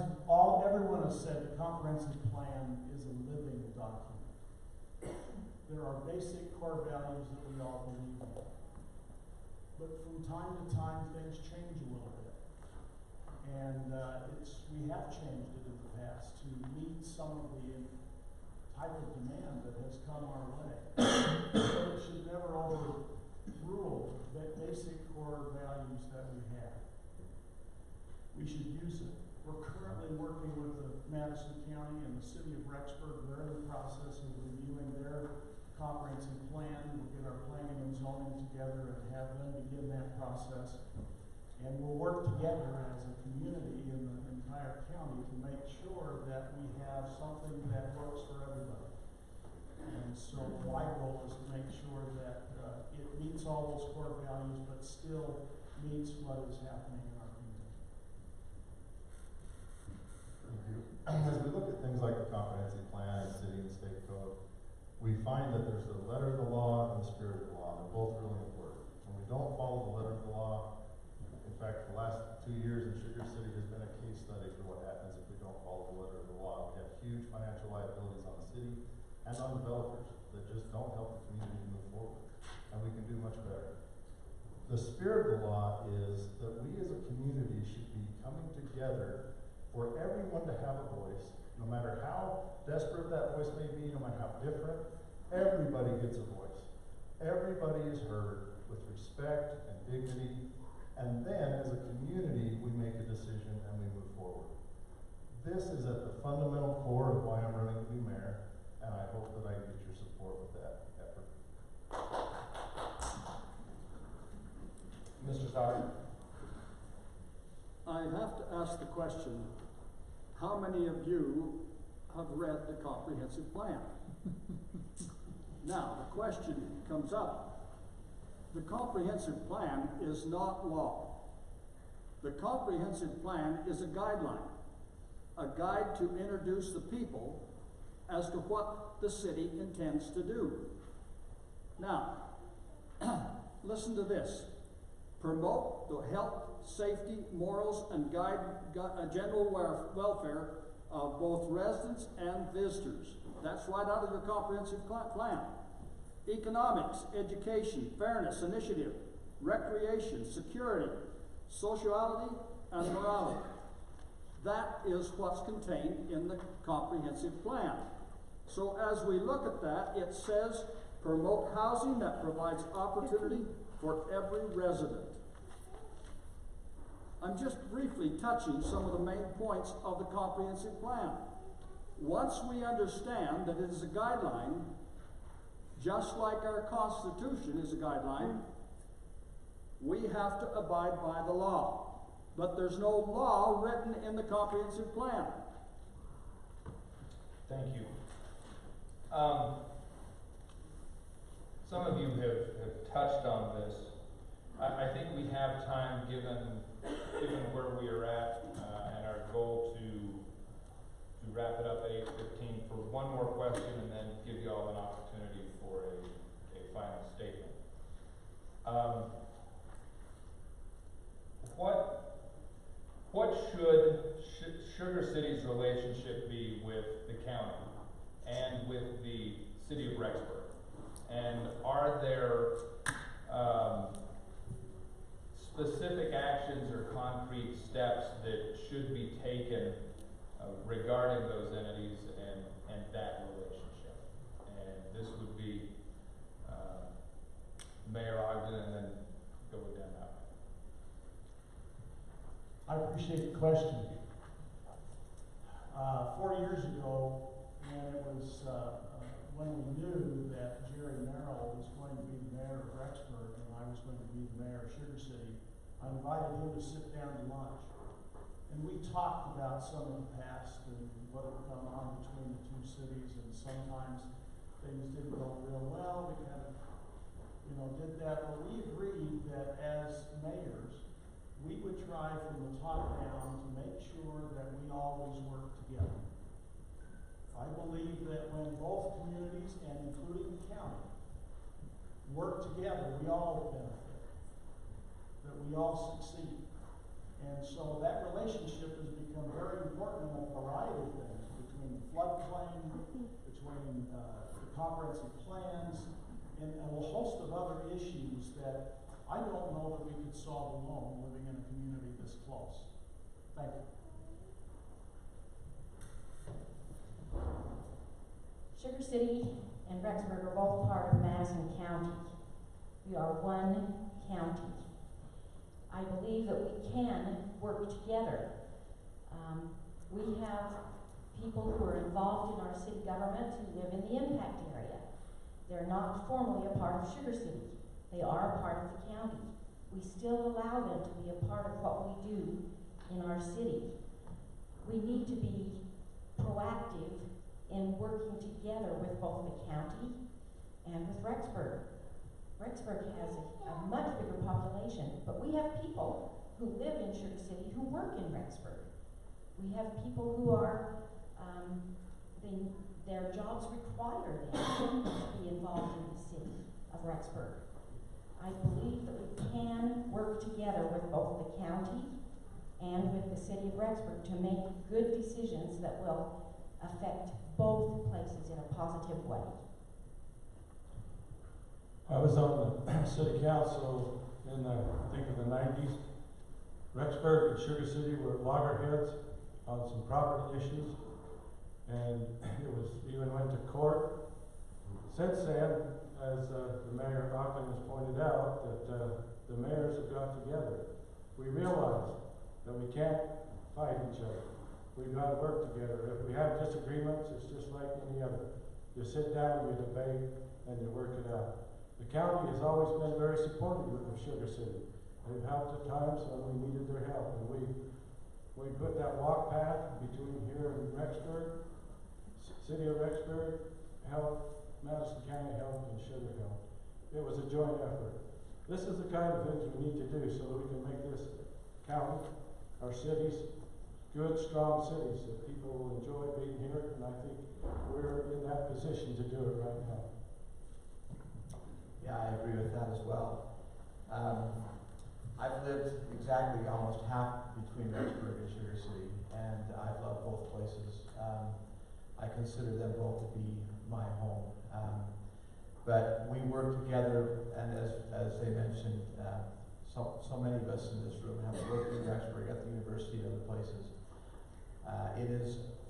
S5: everyone has said, the comprehensive plan is a living document. There are basic core values that we all believe in. But from time to time, things change a little bit. And we have changed it in the past to meet some of the type of demand that has come our way. But it should never overrule the basic core values that we have. We should use it. We're currently working with the Madison County and the city of Rexburg. They're in the process of reviewing their comprehensive plan. We'll get our planning and zoning together and have them begin that process. And we'll work together as a community in the entire county to make sure that we have something that works for everybody. And so my goal is to make sure that it meets all those core values, but still meets what is happening in our community.
S13: Thank you. As we look at things like the comprehensive plan and city and state code, we find that there's the letter of the law and the spirit of the law. They're both really important. When we don't follow the letter of the law, in fact, the last 2 years in Sugar City has been a case study for what happens if we don't follow the letter of the law. We have huge financial liabilities on the city and on developers that just don't help the community move forward. And we can do much better. The spirit of the law is that we as a community should be coming together for everyone to have a voice, no matter how desperate that voice may be, no matter how different, everybody gets a voice. Everybody is heard with respect and dignity, and then as a community, we make a decision and we move forward. this is at the fundamental core of why I'm running to be mayor, and I hope that I get your support with that effort.
S2: Mr. Sauer?
S5: I have to ask the question, how many of you have read the comprehensive plan? Now, the question comes up. The comprehensive plan is not law. The comprehensive plan is a guideline, a guide to introduce the people as to what the city intends to do. Now, listen to this. Promote the health, safety, morals, and general welfare of both residents and visitors. That's right out of your comprehensive plan. Economics, education, fairness, initiative, recreation, security, sociality, and morality. That is what's contained in the comprehensive plan. So as we look at that, it says promote housing that provides opportunity for every resident. I'm just briefly touching some of the main points of the comprehensive plan. Once we understand that it is a guideline, just like our Constitution is a guideline, we have to abide by the law. But there's no law written in the comprehensive plan.
S2: Thank you. Some of you have touched on this. I think we have time, given where we are at and our goal to wrap it up at 8:15 for one more question and then give you all an opportunity for a final statement. What should Sugar City's relationship be with the county and with the city of Rexburg? And are there specific actions or concrete steps that should be taken regarding those entities and that relationship? And this would be Mayor Ogden and then go down that way.
S14: I appreciate the question. 4 years ago, when we knew that Jerry Merrill was going to be the mayor of Rexburg and I was going to be the mayor of Sugar City, I invited him to sit down to lunch. And we talked about some of the past and what had gone on between the two cities, and sometimes things didn't go real well. We kind of, did that. But we agreed that as mayors, we would try from the top down to make sure that we always work together. I believe that when both communities, and including the county, work together, we all benefit, that we all succeed. And so that relationship has become very important in a variety of things, between the floodplain, between the comprehensive plans, and a host of other issues that I don't know that we could solve alone living in a community this close. Thank you.
S12: Sugar City and Rexburg are both part of Madison County. We are one county. I believe that we can work together. We have people who are involved in our city government who live in the impact area. They're not formally a part of Sugar City. They are a part of the county. We still allow them to be a part of what we do in our city. We need to be proactive in working together with both the county and with Rexburg. Rexburg has a much bigger population, but we have people who live in Sugar City who work in Rexburg. We have people who are, their jobs require them to be involved in the city of Rexburg. I believe that we can work together with both the county and with the city of Rexburg to make good decisions that will affect both places in a positive way.
S11: I was on the city council in I think in the 90s. Rexburg and Sugar City were loggerheads on some property issues, and it was even went to court. Since then, as the Mayor Ogden has pointed out, that the mayors have got together. We realized that we can't fight each other. we've got to work together. If we have disagreements, it's just like any other. You sit down, you debate, and you work it out. The county has always been very supportive of Sugar City. They've helped at times when we needed their help, and we put that walk path between here and Rexburg. City of Rexburg helped, Madison County helped, and Sugar helped. It was a joint effort. This is the kind of things we need to do so that we can make this county, our cities, good, strong cities that people will enjoy being here, and I think we're in that position to do it right now.
S10: Yeah, I agree with that as well. I've lived exactly almost half between Rexburg and Sugar City, and I've loved both places. I consider them both to be my home. But we work together, and as they mentioned, so many of us in this room have worked in Rexburg at the university and other places.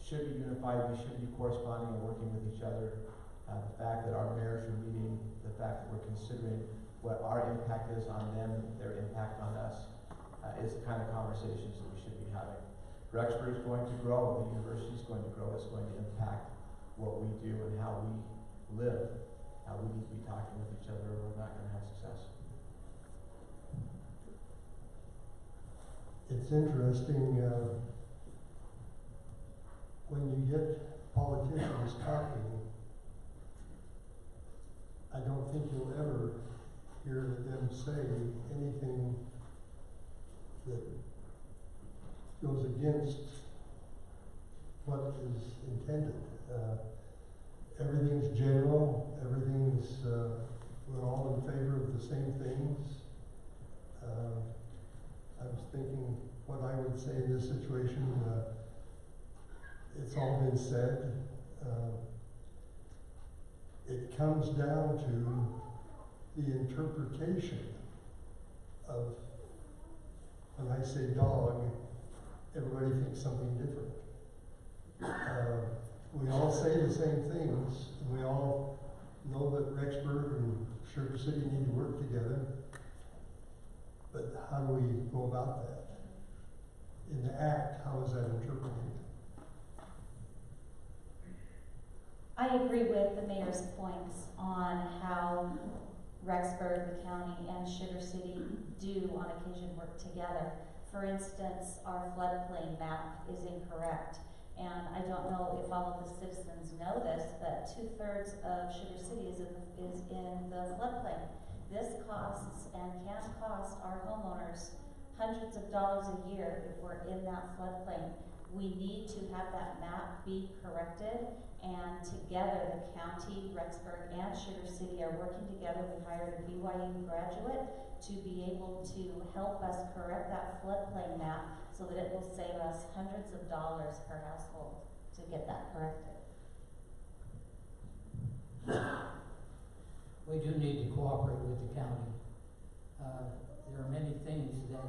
S10: Should be unified, we should be corresponding and working with each other. The fact that our mayors are meeting, the fact that we're considering what our impact is on them, their impact on us, is the kind of conversations that we should be having. Rexburg is going to grow, the university is going to grow, it's going to impact what we do and how we live. We need to be talking with each other or we're not going to have success.
S9: It's interesting, when you get politicians talking, I don't think you'll ever hear them say anything that goes against what is intended. Everything's general, everything's, we're all in favor of the same things. I was thinking what I would say in this situation, it's all been said. It comes down to the interpretation of, when I say dog, everybody thinks something different. We all say the same things, and we all know that Rexburg and Sugar City need to work together. But how do we go about that? In the act, how is that interpreted?
S8: I agree with the mayor's points on how Rexburg, the county, and Sugar City do on occasion work together. For instance, our floodplain map is incorrect. And I don't know if all of the citizens know this, but 2/3 of Sugar City is in the floodplain. This costs and can cost our homeowners hundreds of dollars a year if we're in that floodplain. We need to have that map be corrected, and together the county, Rexburg, and Sugar City are working together. We hired a BYU graduate to be able to help us correct that floodplain map so that it will save us hundreds of dollars per household to get that corrected.
S7: We do need to cooperate with the county. There are many things that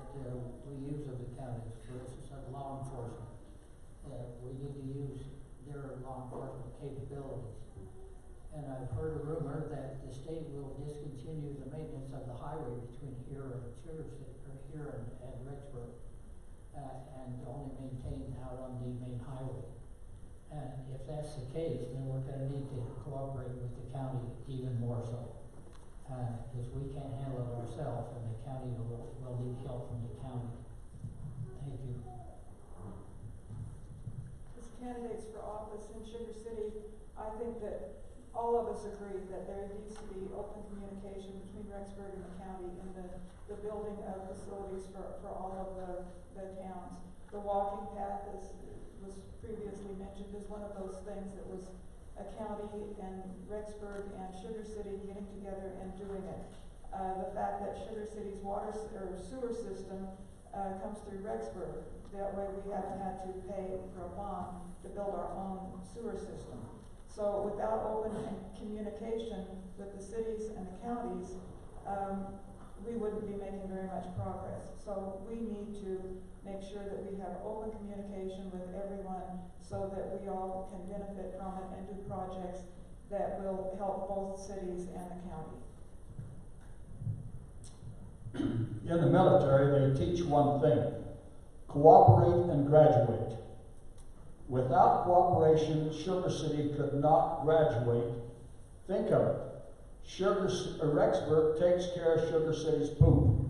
S7: we use of the counties, for instance, like law enforcement. We need to use their law enforcement capabilities. And I've heard a rumor that the state will discontinue the maintenance of the highway between here and Sugar City, or here and Rexburg, and only maintain out on the main highway. And if that's the case, then we're going to need to cooperate with the county even more so, because we can't handle it ourselves, and the county will need help from the county. Thank you.
S6: As candidates for office in Sugar City, I think that all of us agree that there needs to be open communication between Rexburg and the county in the building of facilities for all of the towns. The walking path, as was previously mentioned, is one of those things that was a county and Rexburg and Sugar City getting together and doing it. The fact that Sugar City's water or sewer system comes through Rexburg, that way we haven't had to pay for a bond to build our own sewer system. So without open communication with the cities and the counties, we wouldn't be making very much progress. So we need to make sure that we have open communication with everyone so that we all can benefit from it and do projects that will help both cities and the county.
S5: In the military, they teach one thing: cooperate and graduate. Without cooperation, Sugar City could not graduate. Think of it. Rexburg takes care of Sugar City's poop.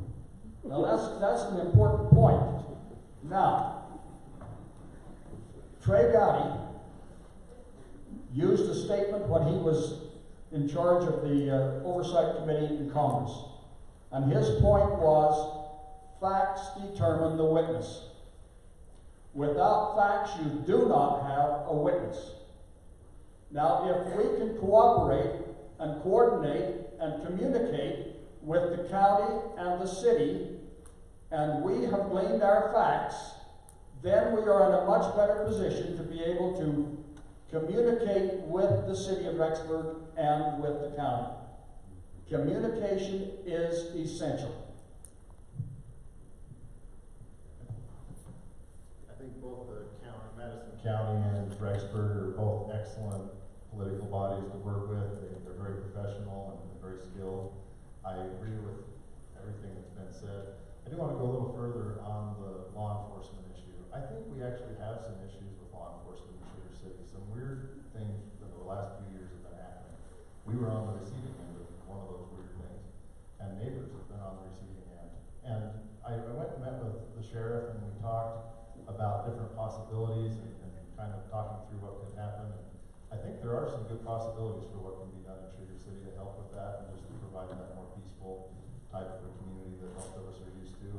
S5: Now that's an important point. Now, Trey Gotti used a statement when he was in charge of the Oversight Committee in Congress. And his point was, facts determine the witness. Without facts, you do not have a witness. Now, if we can cooperate and coordinate and communicate with the county and the city, and we have gleaned our facts, then we are in a much better position to be able to communicate with the city of Rexburg and with the county. Communication is essential.
S13: I think both the county, Madison County and Rexburg are both excellent political bodies to work with. They're very professional and very skilled. I agree with everything that's been said. I do want to go a little further on the law enforcement issue. I think we actually have some issues with law enforcement in Sugar City. Some weird things that the last few years have been happening. We were on the receiving end of one of those weird things, and neighbors have been on the receiving end. And I went and met with the sheriff, and we talked about different possibilities and kind of talking through what could happen. And I think there are some good possibilities for what can be done in Sugar City to help with that and just to provide that more peaceful type of a community that most of us are used to.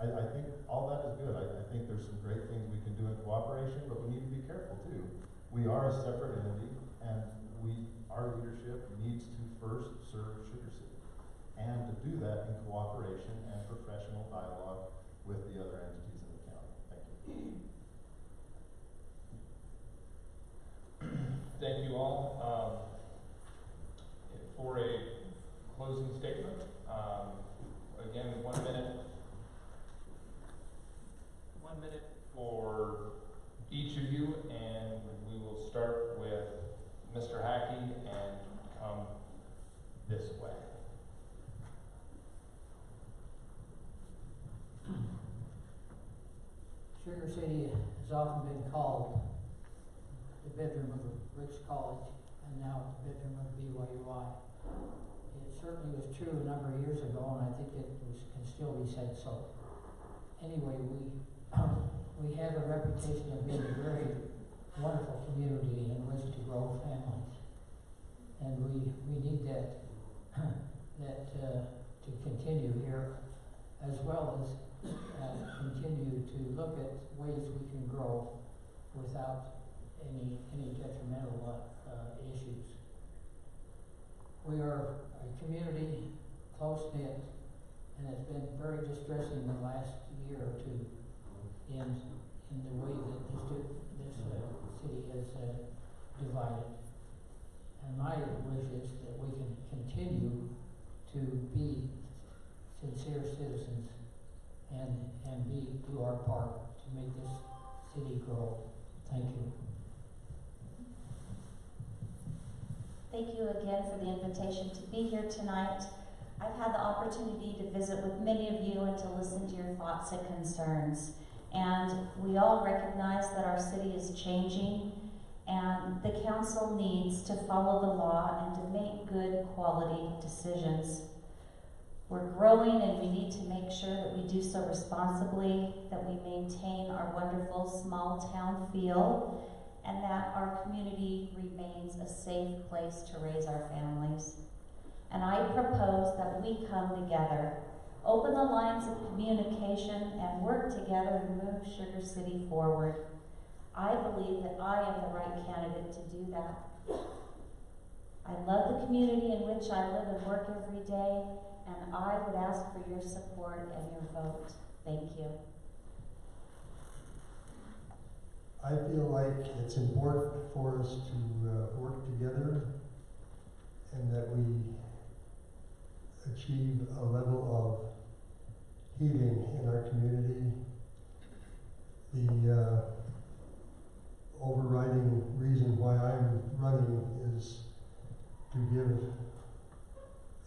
S13: And I think all that is good. I think there's some great things we can do in cooperation, but we need to be careful too. We are a separate entity, and our leadership needs to first serve Sugar City, and to do that in cooperation and professional dialogue with the other entities in the county. Thank you.
S2: Thank you all. For a closing statement, again, 1 minute. 1 minute for each of you, and we will start with Mr. Hackey and come this way.
S7: Sugar City has often been called the bedroom of the Rich College, and now it's the bedroom of BYUI. It certainly was true a number of years ago, and I think can still be said so. Anyway, we have a reputation of being a very wonderful community in which to grow families, and we need that to continue here, as well as continue to look at ways we can grow without any detrimental issues. We are a community, close-knit, and it's been very distressing the last year or two in the way that this city is divided. And my wish is that we can continue to be sincere citizens and do our part to make this city grow. Thank you.
S8: Thank you again for the invitation to be here tonight. I've had the opportunity to visit with many of you and to listen to your thoughts and concerns. And we all recognize that our city is changing, and the council needs to follow the law and to make good quality decisions. We're growing, and we need to make sure that we do so responsibly, that we maintain our wonderful small town feel, and that our community remains a safe place to raise our families. And I propose that we come together, open the lines of communication, and work together to move Sugar City forward. I believe that I am the right candidate to do that. I love the community in which I live and work every day, and I would ask for your support and your vote. Thank you.
S9: I feel like it's important for us to work together and that we achieve a level of healing in our community. The overriding reason why I'm running is to give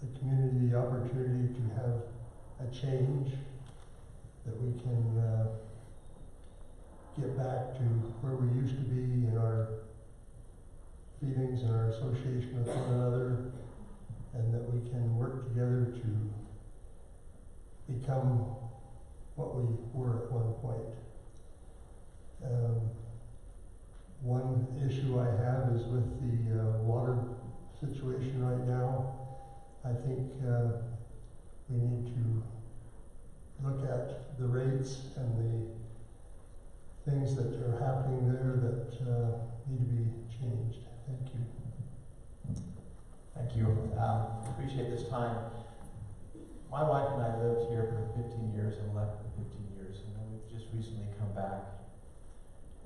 S9: the community the opportunity to have a change, that we can get back to where we used to be in our feelings and our association with one another, and that we can work together to become what we were at one point. One issue I have is with the water situation right now. I think we need to look at the rates and the things that are happening there that need to be changed. Thank you.
S10: Thank you. Appreciate this time. My wife and I lived here for 15 years and left for 15 years, and then we've just recently come back.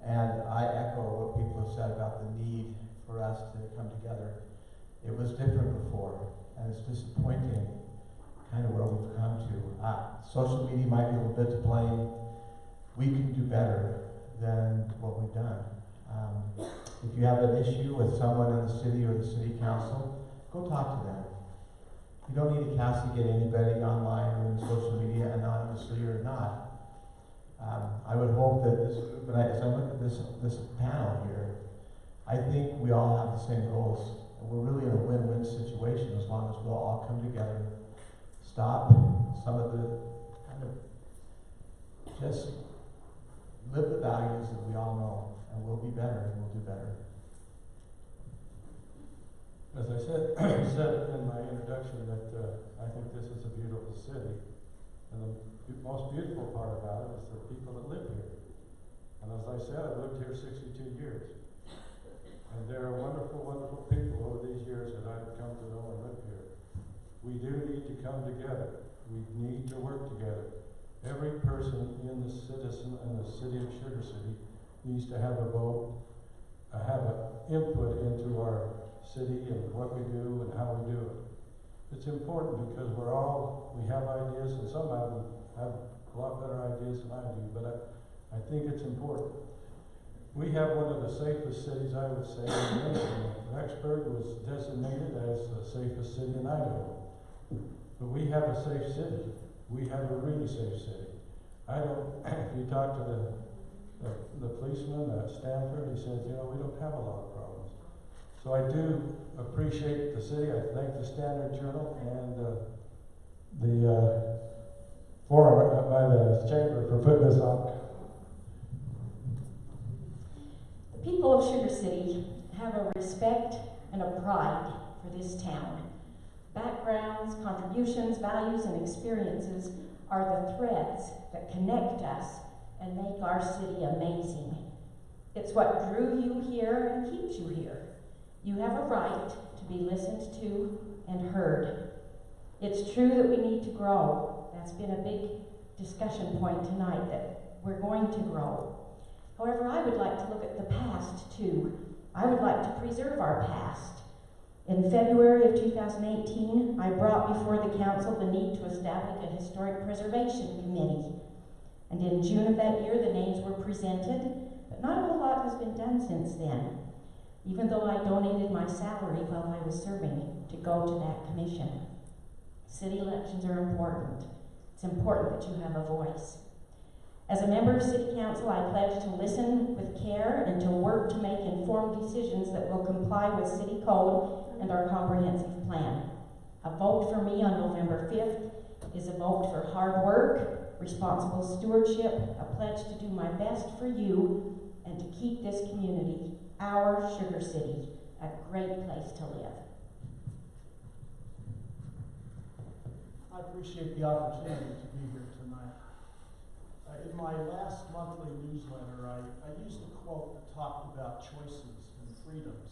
S10: And I echo what people have said about the need for us to come together. It was different before, and it's disappointing kind of where we've come to. Social media might be a little bit to blame. We can do better than what we've done. If you have an issue with someone in the city or the city council, go talk to them. You don't need to castigate anybody online or in social media, anonymously or not. I would hope that this group, and as I look at this panel here, I think we all have the same goals. And we're really in a win-win situation as long as we'll all come together, stop some of the kind of just live the values that we all know, and we'll be better, and we'll do better.
S11: As I said in my introduction, that I think this is a beautiful city, and the most beautiful part about it is the people that live here. And as I said, I've lived here 62 years, and there are wonderful, wonderful people over these years that I've come to know and live here. We do need to come together. We need to work together. Every person in the city of Sugar City needs to have a vote, have an input into our city and what we do and how we do it. It's important because we have ideas, and some of them have a lot better ideas than I do, but I think it's important. We have one of the safest cities, I would say, in the nation. Rexburg was designated as the safest city in Idaho. But we have a safe city. We have a really safe city. If you talk to the policeman at Stanford, he says, we don't have a lot of problems. So I do appreciate the city. I thank the Standard Journal and the forum by the chamber for putting this on.
S12: The people of Sugar City have a respect and a pride for this town. Backgrounds, contributions, values, and experiences are the threads that connect us and make our city amazing. It's what drew you here and keeps you here. You have a right to be listened to and heard. It's true that we need to grow. That's been a big discussion point tonight, that we're going to grow. However, I would like to look at the past too. I would like to preserve our past. In February of 2018, I brought before the council the need to establish a historic preservation committee. And in June of that year, the names were presented, but not a whole lot has been done since then, even though I donated my salary while I was serving to go to that commission. City elections are important. It's important that you have a voice. As a member of City Council, I pledge to listen with care and to work to make informed decisions that will comply with City Code and our comprehensive plan. A vote for me on November 5th is a vote for hard work, responsible stewardship, a pledge to do my best for you, and to keep this community, our Sugar City, a great place to live.
S14: I appreciate the opportunity to be here tonight. In my last monthly newsletter, I used a quote that talked about choices and freedoms.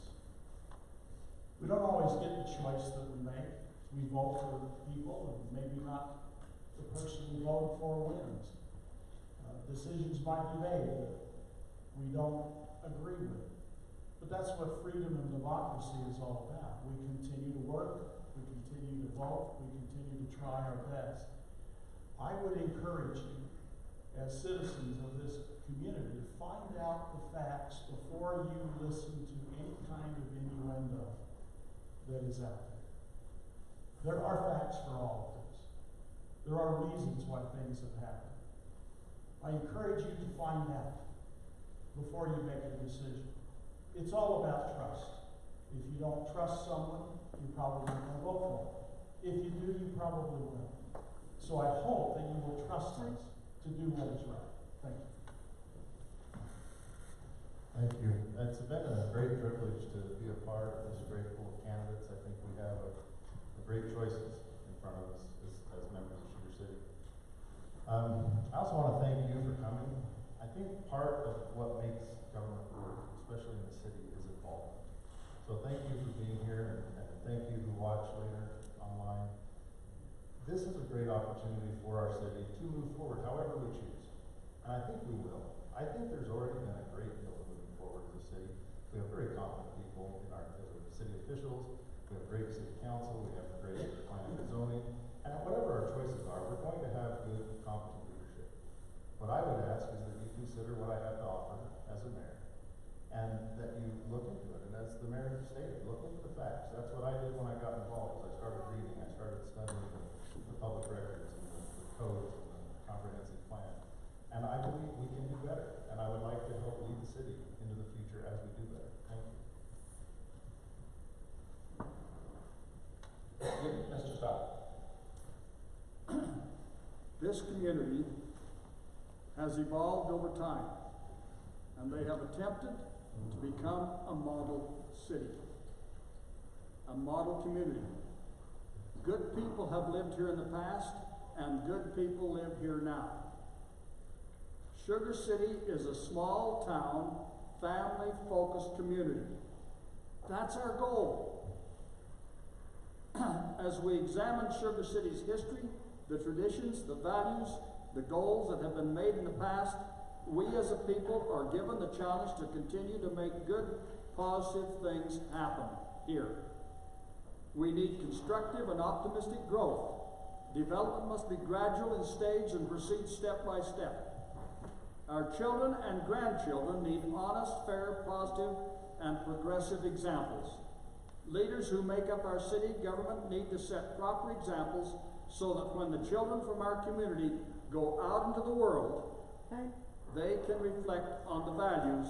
S14: We don't always get the choice that we make. We vote for people, and maybe not the person we voted for wins. Decisions might be made that we don't agree with. But that's what freedom and democracy is all about. We continue to work, we continue to vote, we continue to try our best. I would encourage you, as citizens of this community, to find out the facts before you listen to any kind of innuendo that is out there. There are facts for all of this. There are reasons why things have happened. I encourage you to find out. before you make a decision. It's all about trust. If you don't trust someone, you probably won't gonna vote for them. If you do, you probably will. So I hope that you will trust us to do what is right. Thank you.
S13: Thank you. It's been a great privilege to be a part of this great pool of candidates. I think we have a great choices in front of us as members of Sugar City. I also want to thank you for coming. I think part of what makes government work, especially in the city, is involvement. So thank you for being here, and thank you who watch later online. This is a great opportunity for our city to move forward, however we choose. And I think we will. I think there's already been a great deal of moving forward in the city. We have very competent people in our city officials. We have great city council. We have great planning and zoning. And whatever our choices are, we're going to have good, competent leadership. What I would ask is that you consider what I have to offer as a mayor, and that you look into it. And as the mayor stated, look into the facts. That's what I did when I got involved. I started reading. I started studying the public records and the codes and the comprehensive plan. And I believe we can do better. And I would like to help lead the city into the future as we do better. Thank you.
S2: Mr. Stott.
S5: This community has evolved over time, and they have attempted to become a model city, a model community. Good people have lived here in the past, and good people live here now. Sugar City is a small town, family-focused community. That's our goal. As we examine Sugar City's history, the traditions, the values, the goals that have been made in the past, we as a people are given the challenge to continue to make good, positive things happen here. We need constructive and optimistic growth. Development must be gradual and staged and proceed step by step. Our children and grandchildren need honest, fair, positive, and progressive examples. Leaders who make up our city government need to set proper examples so that when the children from our community go out into the world, they can reflect on the values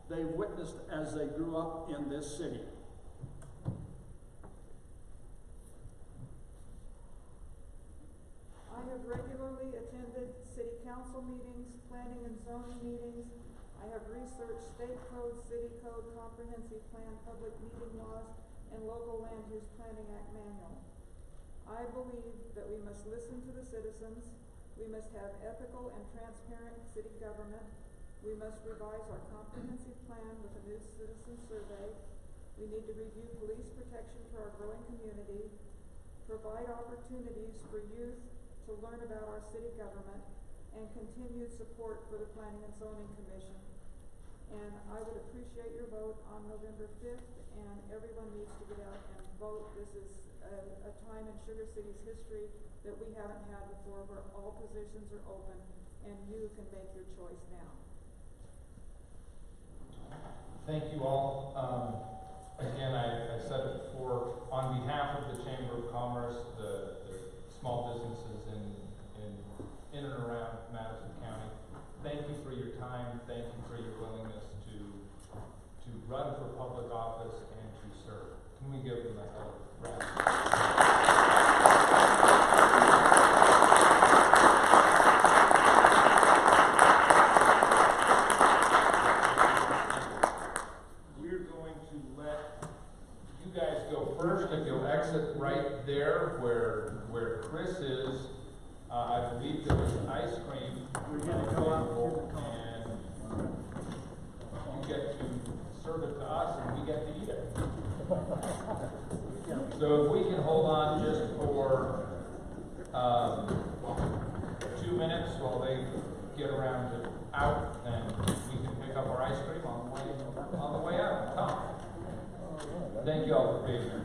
S5: they've witnessed as they grew up in this city.
S6: I have regularly attended city council meetings, planning and zoning meetings. I have researched state code, city code, comprehensive plan, public meeting laws, and local land use planning act manual. I believe that we must listen to the citizens. We must have ethical and transparent city government. We must revise our comprehensive plan with a new citizen survey. We need to review police protection for our growing community, provide opportunities for youth to learn about our city government, and continued support for the Planning and Zoning Commission. And I would appreciate your vote on November 5th, and everyone needs to get out and vote. This is a time in Sugar City's history that we haven't had before, where all positions are open and you can make your choice now.
S2: Thank you all. Again, I said it before, on behalf of the Chamber of Commerce, the small businesses in and around Madison County, thank you for your time. Thank you for your willingness to run for public office and to serve. Can we give them a round? We're going to let you guys go first. If you'll exit right there where Chris is, I believe there was ice cream.
S5: We're going to go out
S2: and you get to serve it to us and we get to eat it. So if we can hold on just for 2 minutes while they get around to out, then we can pick up our ice cream on the way out. Tom. Thank you all for being here.